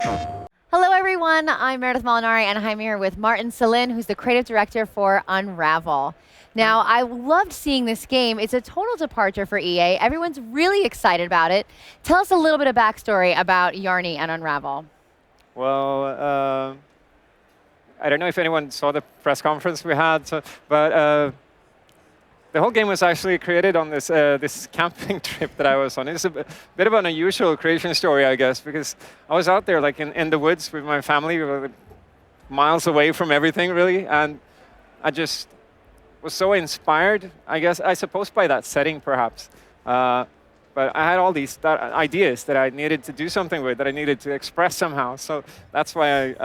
Hello, everyone. I'm Meredith Molinari, and I'm here with Martin Sahlin, who's the creative director for Unravel. Now, I loved seeing this game. It's a total departure for EA. Everyone's really excited about it. Tell us a little bit of backstory about Yarny and Unravel. Well, I don't know if anyone saw the press conference we had, but the whole game was actually created on this camping trip that I was on. It's a bit of an unusual creation story, I guess, because I was out there like in the woods with my family. We were like, miles away from everything, really, and I just was so inspired, I suppose, by that setting, perhaps. But I had all these ideas that I needed to do something with, that I needed to express somehow. So that's why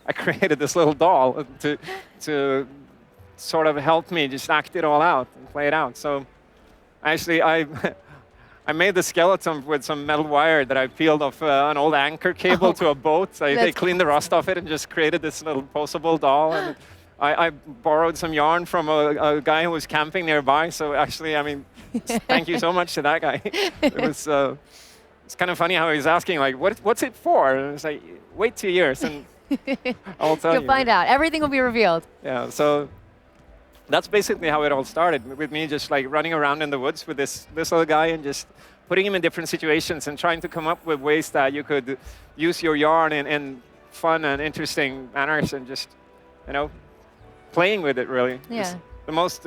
I created this little doll to sort of help me just act it all out and play it out. So actually, I made the skeleton with some metal wire that I peeled off an old anchor cable to a boat. I cleaned the rust off it and just created this little posable doll. And I borrowed some yarn from a guy who was camping nearby. So actually, I mean, thank you so much to that guy. It's kind of funny how he was asking, like, what's it for? And it's like, wait 2 years and I'll tell you. You'll find out. Everything will be revealed. Yeah, so that's basically how it all started, with me just like running around in the woods with this little guy and just putting him in different situations and trying to come up with ways that you could use your yarn in fun and interesting manners and just, playing with it, really. Yeah. It's the most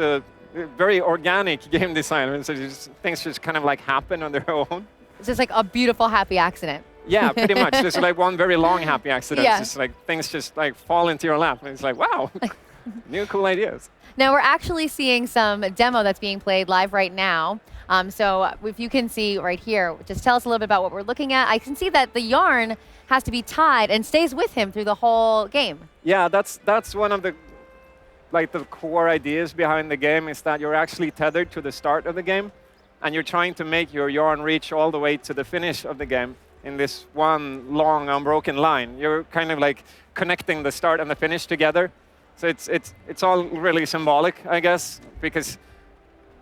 very organic game design. So things just kind of like happen on their own. It's just like a beautiful, happy accident. Yeah, pretty much. Just like one very long happy accident. Yeah. It's just like things just like fall into your lap. And it's like, wow, new cool ideas. Now, we're actually seeing some demo that's being played live right now. So if you can see right here, just tell us a little bit about what we're looking at. I can see that the yarn has to be tied and stays with him through the whole game. Yeah, that's one of the core ideas behind the game, is that you're actually tethered to the start of the game, and you're trying to make your yarn reach all the way to the finish of the game in this one long unbroken line. You're kind of like connecting the start and the finish together. So it's all really symbolic, I guess, because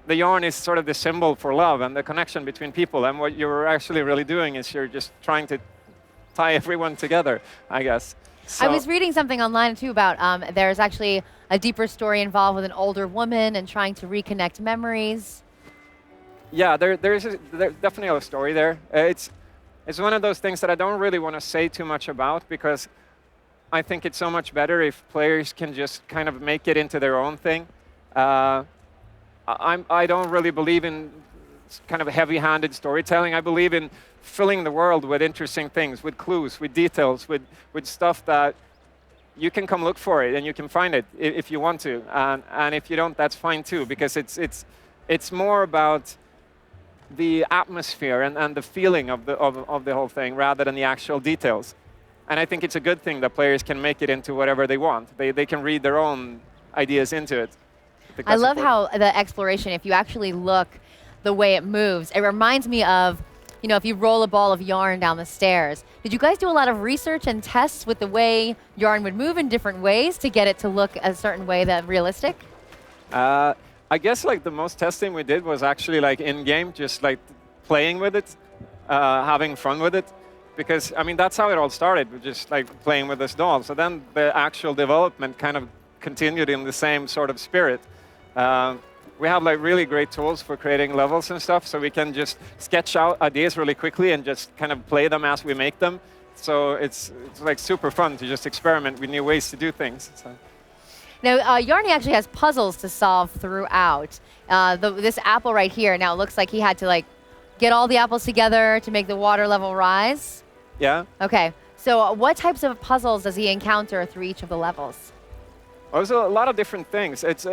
the yarn is sort of the symbol for love and the connection between people. And what you're actually really doing is you're just trying to tie everyone together, I guess. So I was reading something online, too, about there's actually a deeper story involved with an older woman and trying to reconnect memories. Yeah, there's definitely a story there. It's one of those things that I don't really want to say too much about, because I think it's so much better if players can just kind of make it into their own thing. I don't really believe in kind of heavy-handed storytelling. I believe in filling the world with interesting things, with clues, with details, with stuff that you can come look for it and you can find it if you want to. And if you don't, that's fine too, because it's more about the atmosphere and the feeling of the whole thing rather than the actual details. And I think it's a good thing that players can make it into whatever they want. They can read their own ideas into it. I love how the exploration, if you actually look the way it moves, it reminds me of, if you roll a ball of yarn down the stairs. Did you guys do a lot of research and tests with the way yarn would move in different ways to get it to look a certain way that's realistic? I guess like the most testing we did was actually like in-game, just like playing with it, having fun with it. Because, I mean, that's how it all started, with just like playing with this doll. So then the actual development kind of continued in the same sort of spirit. We have like really great tools for creating levels and stuff, so we can just sketch out ideas really quickly and just kind of play them as we make them. So it's like super fun to just experiment with new ways to do things. So. Now, Yarny actually has puzzles to solve throughout. This apple right here, now it looks like he had to like get all the apples together to make the water level rise. Yeah. Okay, so what types of puzzles does he encounter through each of the levels? Well, there's a lot of different things. It's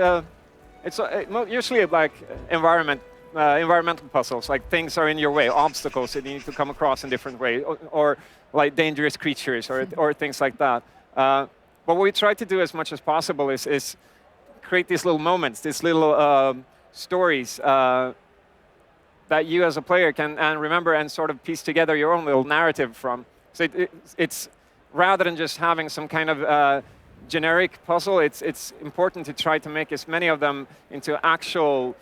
usually like environmental puzzles, like things are in your way, obstacles that you need to come across in different ways, or like dangerous creatures or things like that. But what we try to do as much as possible is create these little moments, these little stories that you as a player can remember and sort of piece together your own little narrative from. So it's rather than just having some kind of generic puzzle, it's important to try to make as many of them into actual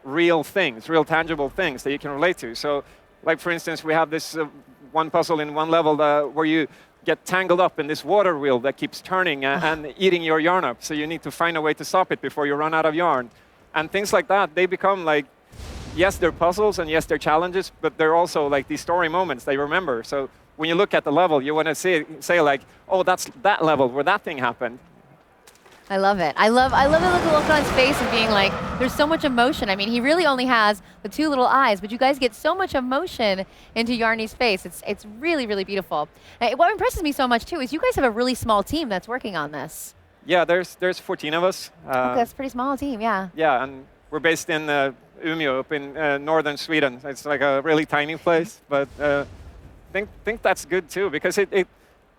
real things, real tangible things that you can relate to. So, like for instance, we have this one puzzle in one level where you get tangled up in this water wheel that keeps turning and eating your yarn up. So you need to find a way to stop it before you run out of yarn. And things like that, they become like, yes, they're puzzles and yes, they're challenges, but they're also like these story moments they remember. So when you look at the level, you want to say like, oh, that's that level where that thing happened. I love it. I love the look on his face of being like, there's so much emotion. I mean, he really only has the two little eyes, but you guys get so much emotion into Yarny's face. It's really, really beautiful. And what impresses me so much too is you guys have a really small team that's working on this. Yeah, there's 14 of us. Okay, that's a pretty small team, yeah. Yeah, and we're based in Umeå, up in northern Sweden. It's like a really tiny place, but think that's good too, because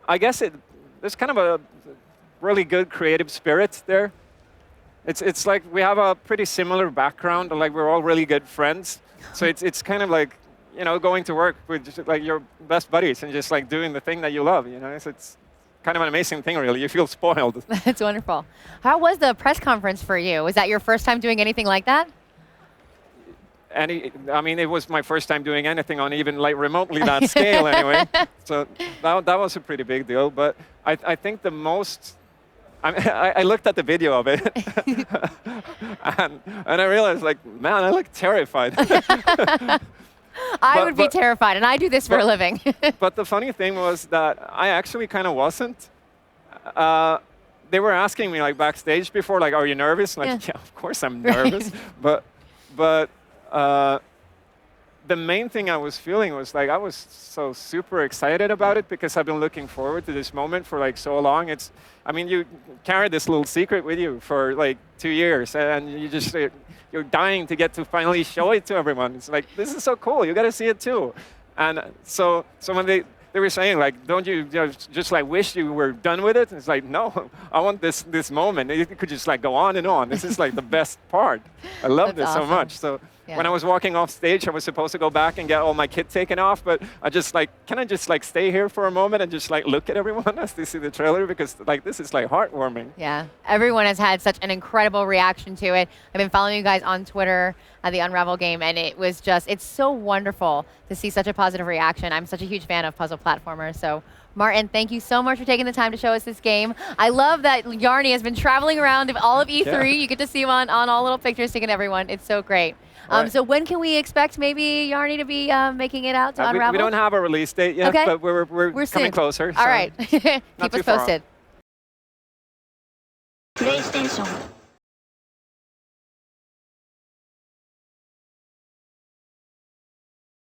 I guess there's kind of a really good creative spirit there. It's like we have a pretty similar background, like we're all really good friends. So it's kind of like, you know, going to work with just like your best buddies and just like doing the thing that you love, you know. It's kind of an amazing thing, really. You feel spoiled. That's wonderful. How was the press conference for you? Was that your first time doing anything like that? I mean, it was my first time doing anything on even like remotely that scale anyway. So that was a pretty big deal. But I think the most, I looked at the video of it and I realized like, man, I look terrified. I would be terrified, and I do this for a living. But the funny thing was that I actually kind of wasn't. They were asking me like backstage before, like, are you nervous? Like, yeah, of course I'm nervous. But the main thing I was feeling was like I was so super excited about it because I've been looking forward to this moment for like so long. I mean, you carry this little secret with you for like 2 years, and you're dying to get to finally show it to everyone. It's like, this is so cool. You got to see it too. And so when they were saying like, don't you just like wish you were done with it? It's like, no, I want this moment. It could just like go on and on. This is like the best part. I love this so much. So. Yeah. When I was walking off stage, I was supposed to go back and get all my kit taken off, but I just like, can I just like stay here for a moment and just like look at everyone as they see the trailer? Because like this is like heartwarming. Yeah, everyone has had such an incredible reaction to it. I've been following you guys on Twitter at the Unravel game, and it was just, it's so wonderful to see such a positive reaction. I'm such a huge fan of puzzle platformers, so Martin, thank you so much for taking the time to show us this game. I love that Yarny has been traveling around all of E3. Yeah. You get to see him on all little pictures, taking everyone. It's so great. Right. So when can we expect maybe Yarny to be making it out to Unravel? We don't have a release date yet, okay. But we're coming closer. All right. Keep us posted. PlayStation